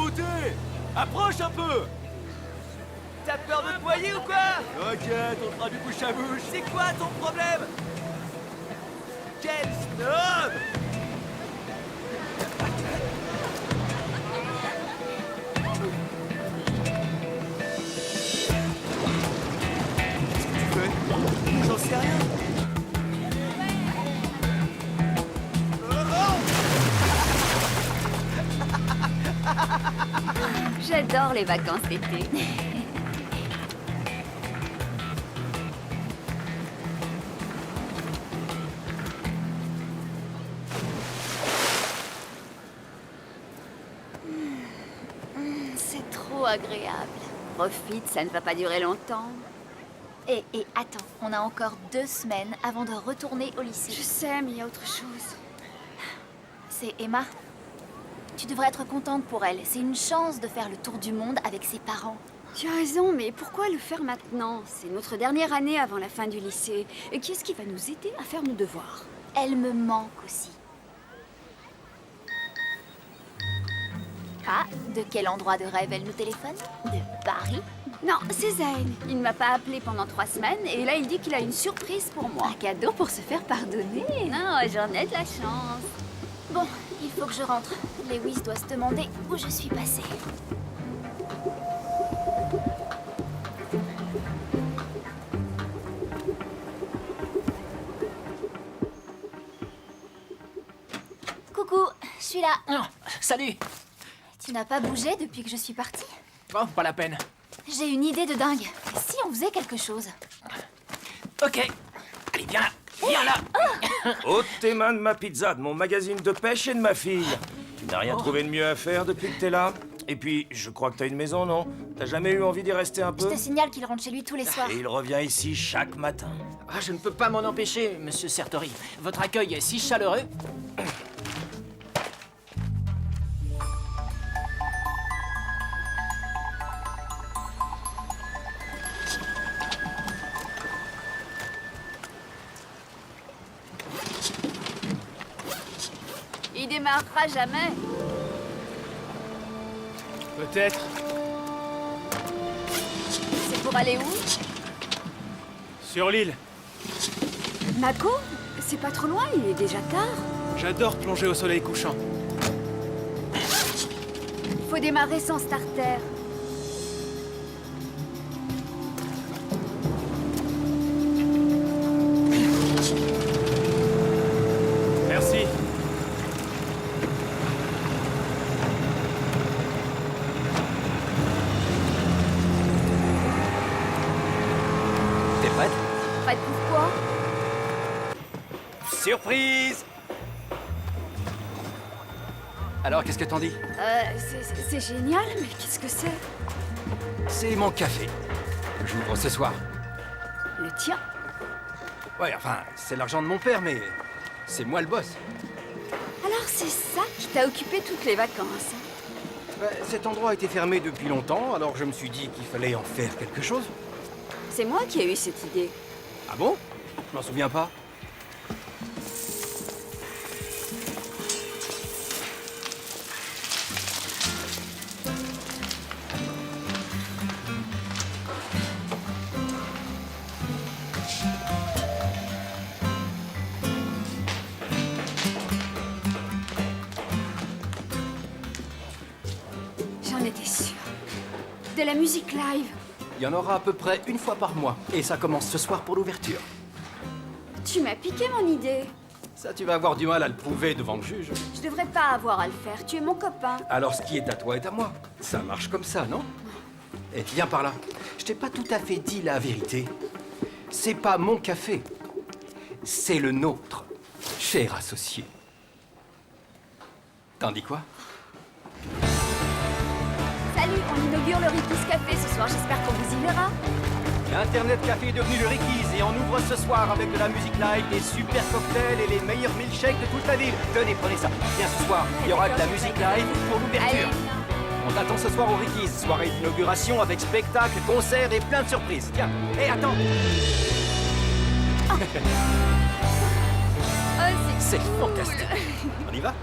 beauté! Approche un peu! T'as peur de te noyer ou quoi? T'inquiète, on fera du bouche à bouche! C'est quoi ton problème? Quel snob! J'en sais rien. J'adore les vacances d'été. C'est trop agréable. Profite, ça ne va pas durer longtemps. Et attends, on a encore 2 semaines avant de retourner au lycée. Je sais, mais il y a autre chose. C'est Emma. Tu devrais être contente pour elle. C'est une chance de faire le tour du monde avec ses parents. Tu as raison, mais pourquoi le faire maintenant? C'est notre dernière année avant la fin du lycée. Et qui est-ce qui va nous aider à faire nos devoirs? Elle me manque aussi. Ah, de quel endroit de rêve elle nous téléphone? De Paris? Non, c'est Zayn. Il ne m'a pas appelé pendant 3 semaines et là il dit qu'il a une surprise pour moi. Un cadeau pour se faire pardonner. Non, j'en ai de la chance. Bon, il faut que je rentre. Lewis doit se demander où je suis passée. Coucou, je suis là. Non, salut. Tu n'as pas bougé depuis que je suis partie? Bon, pas la peine. J'ai une idée de dingue. Et si on faisait quelque chose? Ok. Allez, viens là. Viens là. Ôte tes mains de ma pizza, de mon magazine de pêche et de ma fille. Tu n'as rien trouvé de mieux à faire depuis que t'es là? Et puis, je crois que t'as une maison, non? T'as jamais eu envie d'y rester un Je peu? te signale qu'il rentre chez lui tous les soirs. Et il revient ici chaque matin. Ah, je ne peux pas m'en empêcher, monsieur Sertori. Votre accueil est si chaleureux. Il démarrera jamais. Peut-être. C'est pour aller où? Sur l'île. Mako? C'est pas trop loin, il est déjà tard. J'adore plonger au soleil couchant. Faut démarrer sans starter. Merci. T'es prête? Prête pour quoi? Surprise! Alors, qu'est-ce que t'en dis? C'est génial, mais qu'est-ce que c'est? C'est mon café. J'ouvre ce soir. Le tien? Ouais, enfin, c'est l'argent de mon père, mais c'est moi le boss. Alors c'est ça qui t'a occupé toutes les vacances. Cet endroit a été fermé depuis longtemps, alors je me suis dit qu'il fallait en faire quelque chose. C'est moi qui ai eu cette idée. Ah bon? Je m'en souviens pas. J'en étais sûre. De la musique live. Il y en aura à peu près une fois par mois, et ça commence ce soir pour l'ouverture. Tu m'as piqué mon idée. Ça, tu vas avoir du mal à le prouver devant le juge. Je devrais pas avoir à le faire. Tu es mon copain. Alors ce qui est à toi est à moi. Ça marche comme ça, non? Eh, viens par là. Je t'ai pas tout à fait dit la vérité. C'est pas mon café. C'est le nôtre, cher associé. T'en dis quoi? Salut, on inaugure le Ricky's Café ce soir. J'espère qu'on vous y verra. Internet Café est devenu le Ricky's et on ouvre ce soir avec de la musique live, des super cocktails et les meilleurs milkshakes de toute la ville. Tenez, prenez ça. Viens ce soir, il y aura de la musique live pour Allez, l'ouverture. On t'attend ce soir au Ricky's, soirée d'inauguration avec spectacle, concert et plein de surprises. Tiens, hé, attends. oh, C'est cool. fantastique. On y va?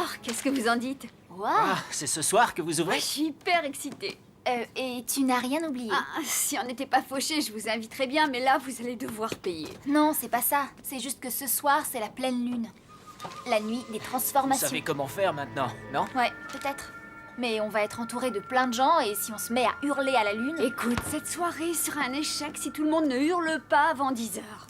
Alors, qu'est-ce que vous en dites? Waouh. Ah, c'est ce soir que vous Je ouvrez? suis hyper excitée. Et tu n'as rien oublié? Ah, si on n'était pas fauchés, je vous inviterais bien, mais là, vous allez devoir payer. Non, c'est pas ça. C'est juste que ce soir, c'est la pleine lune. La nuit des Vous transformations. savez comment faire maintenant, non? Ouais, peut-être. Mais on va être entouré de plein de gens et si on se met à hurler à la lune... Écoute, cette soirée sera un échec si tout le monde ne hurle pas avant 10 heures.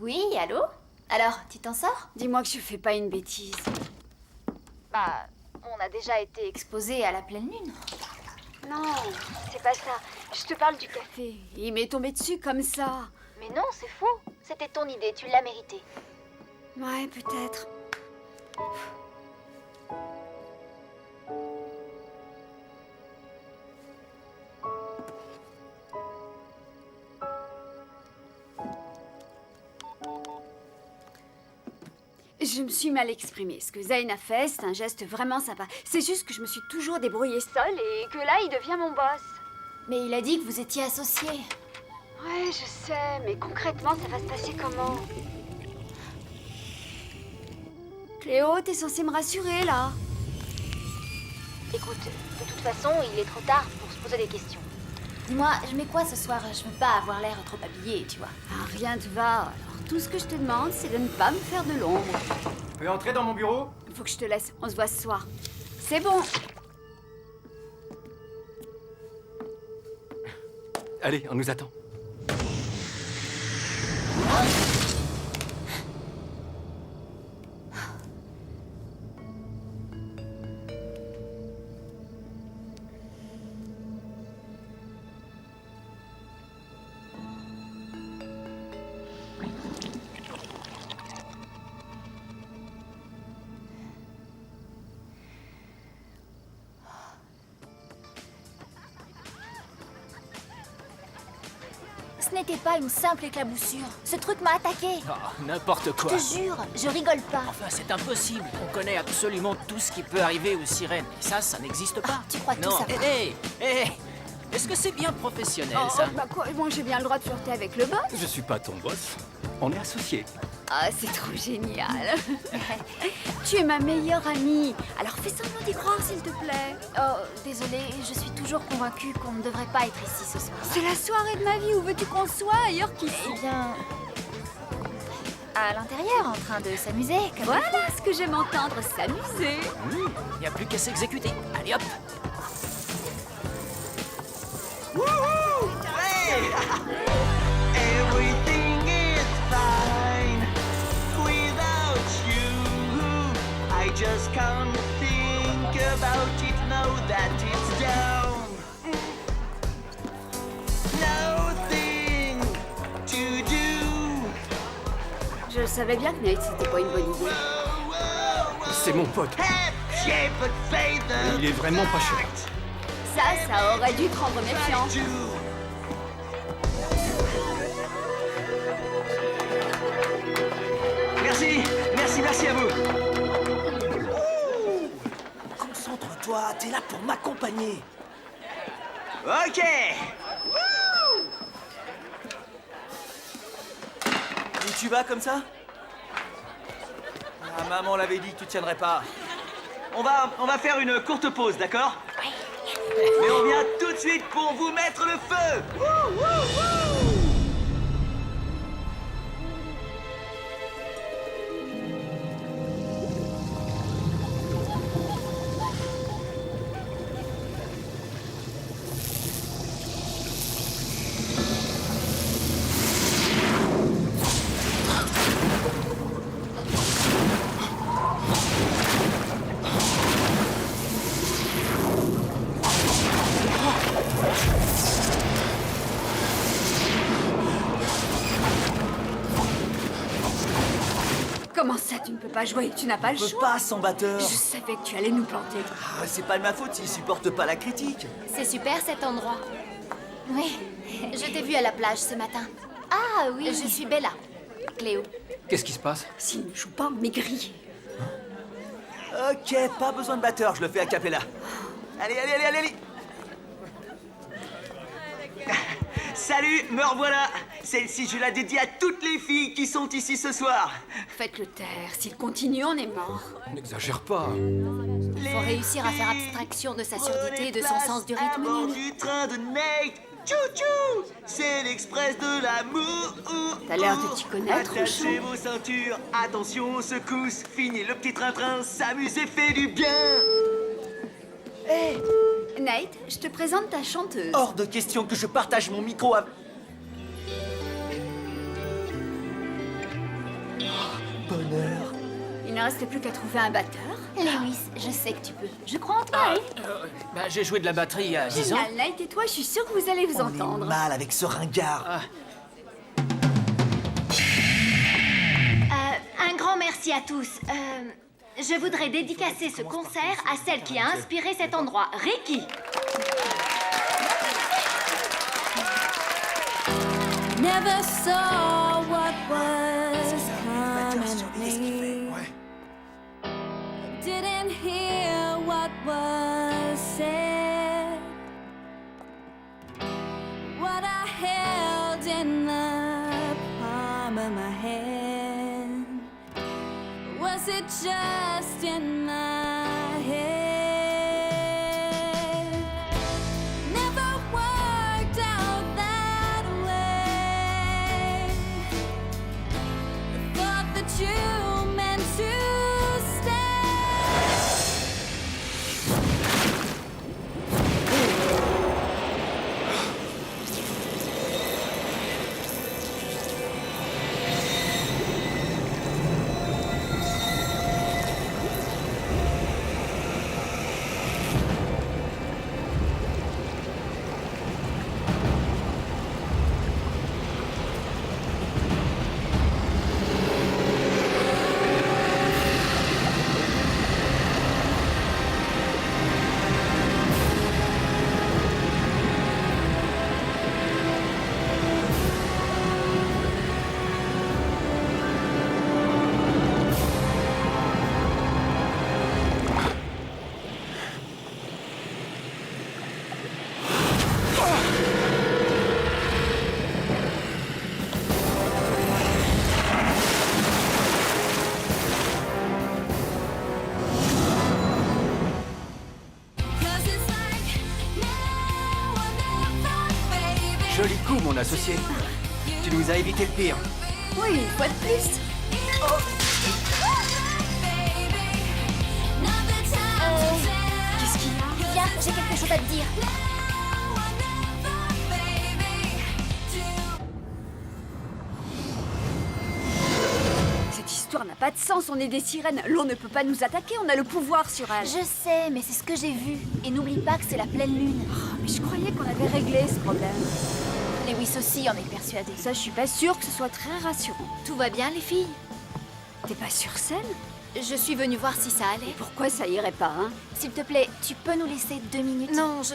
Oui, allô? Alors, tu t'en sors? Dis-moi que je fais pas une bêtise. Bah, on a déjà été exposé à la pleine lune. Non, c'est pas ça. Je te parle du café. Il m'est tombé dessus comme ça. Mais non, c'est faux. C'était ton idée, tu l'as mérité. Ouais, peut-être. Je me suis mal exprimée. Ce que Zayn a fait, c'est un geste vraiment sympa. C'est juste que je me suis toujours débrouillée seule et que là, il devient mon boss. Mais il a dit que vous étiez associés. Ouais, je sais, mais concrètement, ça va se passer comment? Cléo, t'es censée me rassurer, là. Écoute, de toute façon, il est trop tard pour se poser des questions. Dis-moi, je mets quoi ce soir? Je veux pas avoir l'air trop habillée, tu vois. Ah, rien te va. Alors, tout ce que je te demande, c'est de ne pas me faire de l'ombre. Tu peux entrer dans mon bureau? Faut que je te laisse. On se voit ce soir. C'est bon. Allez, on nous attend. Ce n'était pas une simple éclaboussure. Ce truc m'a attaqué. Oh, n'importe quoi. Je te jure, je rigole pas. Enfin, c'est impossible. On connaît absolument tout ce qui peut arriver aux sirènes. Et ça n'existe pas. Ah, tu crois tout non. savoir. Hé, hé, Est-ce que c'est bien professionnel, Oh, ça? bah quoi, moi j'ai bien le droit de flirter avec le boss. Je suis pas ton boss. On est associés. Ah, c'est trop génial. Tu es ma meilleure amie. Alors fais semblant d'y croire, s'il te plaît. Oh, désolée, je suis toujours convaincue qu'on ne devrait pas être ici ce soir. C'est la soirée de ma vie. Où veux-tu qu'on soit ailleurs qu'ici? Eh bien... à l'intérieur, en train de s'amuser, comme... Voilà ce que j'aime entendre, s'amuser. Il n'y a plus qu'à s'exécuter. Allez hop. Everything is fine without you. I just can't think about it now that it's down. Nothing to do. Je savais bien que Nate, c'était pas une bonne idée. C'est mon pote. Head-shaped feather. Il est vraiment pas cher. Ça aurait dû te rendre méfiant. Merci à vous. Concentre-toi, t'es là pour m'accompagner. Ok. Où tu vas comme ça? Ah, maman l'avait dit que tu tiendrais pas. On va faire une courte pause, d'accord? Mais on vient tout de suite pour vous mettre le feu. Comment ça, tu ne peux pas jouer? Tu n'as pas le Je peux choix. pas sans batteur. Je savais que tu allais nous planter. Ah, c'est pas de ma faute s'il supporte pas la critique. C'est super cet endroit. Oui, je t'ai vu à la plage ce matin. Ah oui. Je suis Bella. Cléo. Qu'est-ce qui se passe? S'il ne joue pas, on est grillé. Ok, pas besoin de batteur, je le fais a cappella. Allez. Salut, me revoilà. Celle-ci, je la dédie à toutes les filles qui sont ici ce soir. Faites-le taire. S'il continue, on est mort. N'exagère pas. Faut réussir à faire abstraction de sa surdité et de son sens du rythme À bord nul. du train de Nate. Tchou-tchou, c'est l'express de l'amour. T'as l'air de t'y connaître, Attachez Rouchon. vos ceintures, attention aux secousses. Fini le petit train-train, s'amuser fait du bien. Nate, je te présente ta chanteuse. Hors de question que je partage mon micro à... Bonheur. Il ne reste plus qu'à trouver un batteur. Lewis, je sais que tu peux. Je crois en toi, hein. Bah, j'ai joué de la batterie il y a 10 ans. Génial, Nate et toi, je suis sûre que vous allez vous On est entendre. mal avec ce ringard. Un grand merci à tous. Je voudrais dédicacer ce concert à celle qui a inspiré cet endroit, Ricky. Never saw what was coming. Didn't hear what was said. What I held in the palm of my hand. Was it just in my head? Never worked out that way. Thought that you meant to stay. Joli coup, mon associé. Tu nous as évité le pire. Oui, une fois de plus. Qu'est-ce qu'il y a? Viens, j'ai quelque chose à te dire. Cette histoire n'a pas de sens, on est des sirènes. L'eau ne peut pas nous attaquer, on a le pouvoir sur elle. Je sais, mais c'est ce que j'ai vu. Et n'oublie pas que c'est la pleine lune. Oh, mais je croyais qu'on avait réglé ce problème. Lewis aussi en est persuadé. Ça, je suis pas sûre que ce soit très rassurant. Tout va bien, les filles? T'es pas sur scène? Je suis venue voir si ça allait. Pourquoi ça irait pas, hein? S'il te plaît, tu peux nous laisser 2 minutes? Non, je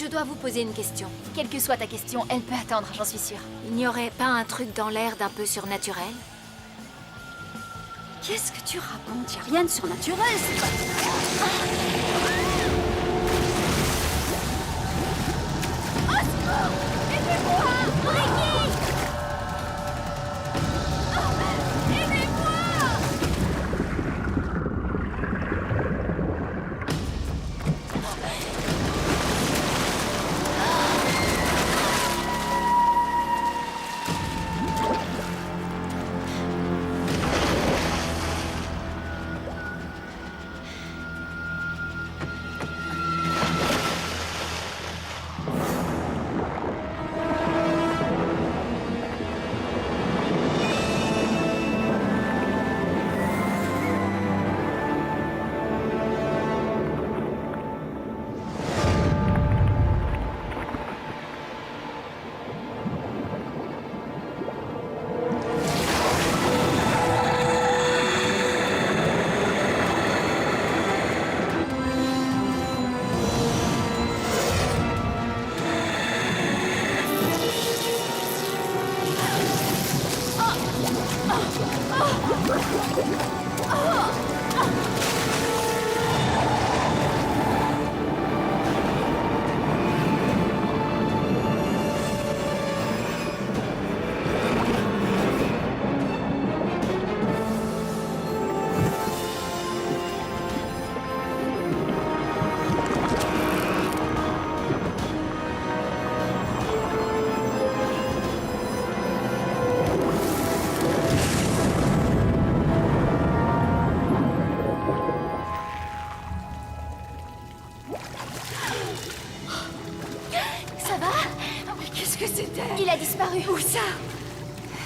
dois vous poser une question. Quelle que soit ta question, elle peut attendre, j'en suis sûre. Il n'y aurait pas un truc dans l'air d'un peu surnaturel? Qu'est-ce que tu racontes? Y a rien de surnaturel, c'est pas...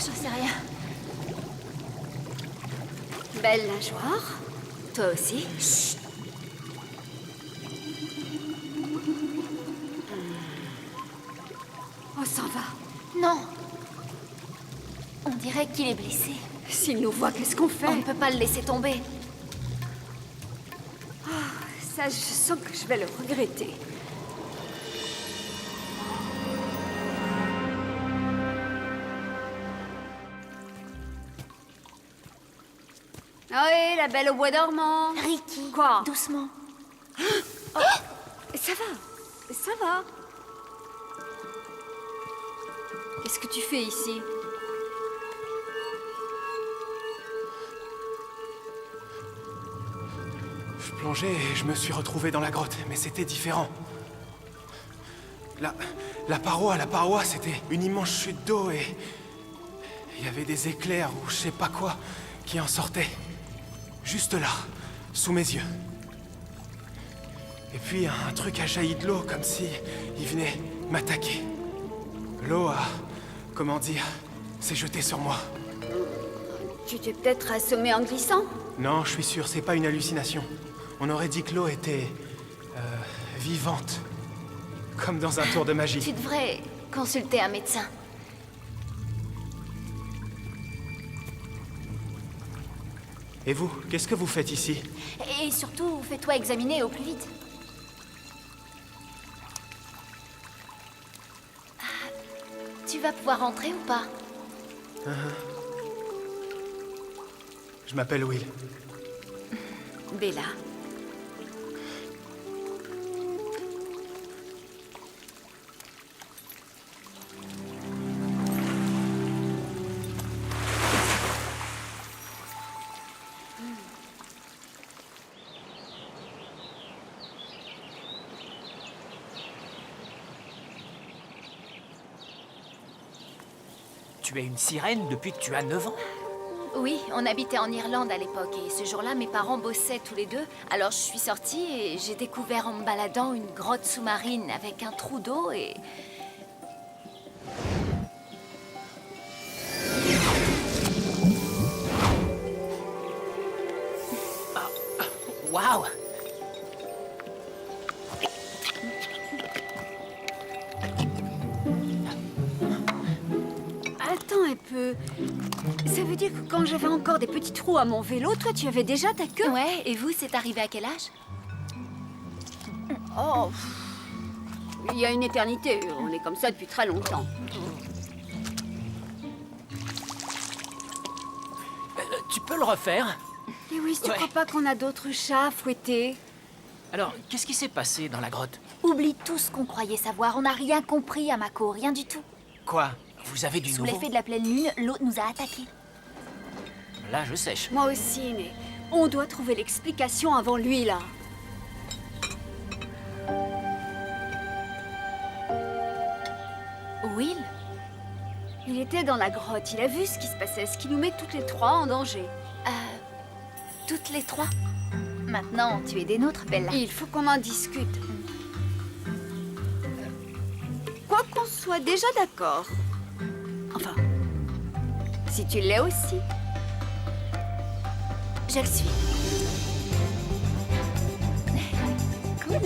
J'en sais rien. Belle nageoire. Toi aussi? Chut. On s'en va. Non. On dirait qu'il est blessé. S'il nous voit, qu'est-ce qu'on fait? On ne peut pas le laisser tomber. Ça, je sens que je vais le regretter. Ah oui, la belle au bois dormant. Ricky. Quoi? Doucement. Ça va, ça va. Qu'est-ce que tu fais ici? Je plongeais et je me suis retrouvé dans la grotte, mais c'était différent. La paroi, c'était une immense chute d'eau et... il y avait des éclairs ou je sais pas quoi qui en sortaient. Juste là, sous mes yeux. Et puis un truc a jailli de l'eau comme si il venait m'attaquer. L'eau a... comment dire... s'est jetée sur moi. Tu t'es peut-être assommé en glissant? Non, je suis sûr, c'est pas une hallucination. On aurait dit que l'eau était... vivante. Comme dans un tour de magie. Tu devrais consulter un médecin. Et vous, qu'est-ce que vous faites ici? Et surtout, fais-toi examiner au plus vite. Tu vas pouvoir rentrer ou pas? Je m'appelle Will. Bella. Tu es une sirène depuis que tu as 9 ans? Oui, on habitait en Irlande à l'époque et ce jour-là, mes parents bossaient tous les deux. Alors je suis sortie et j'ai découvert en me baladant une grotte sous-marine avec un trou d'eau et... Waouh! Attends un peu. Ça veut dire que quand j'avais encore des petits trous à mon vélo, toi tu avais déjà ta queue? Ouais, et vous, c'est arrivé à quel âge? Oh, il y a une éternité. On est comme ça depuis très longtemps. Tu peux le refaire? Et oui, tu Ouais. crois pas qu'on a d'autres chats à fouetter? Alors, qu'est-ce qui s'est passé dans la grotte? Oublie tout ce qu'on croyait savoir. On n'a rien compris à Mako, rien du tout. Quoi? Vous avez du Sous nouveau? l'effet de la pleine lune, l'eau nous a attaqués. Là, je sèche. Moi aussi, mais on doit trouver l'explication avant lui, là. Will? Il était dans la grotte, il a vu ce qui se passait, ce qui nous met toutes les trois en danger. Toutes les trois? Maintenant, tu es des nôtres, Bella. Il faut qu'on en discute. Quoi qu'on soit déjà d'accord. Enfin, si tu l'es aussi. Je le suis. Cool.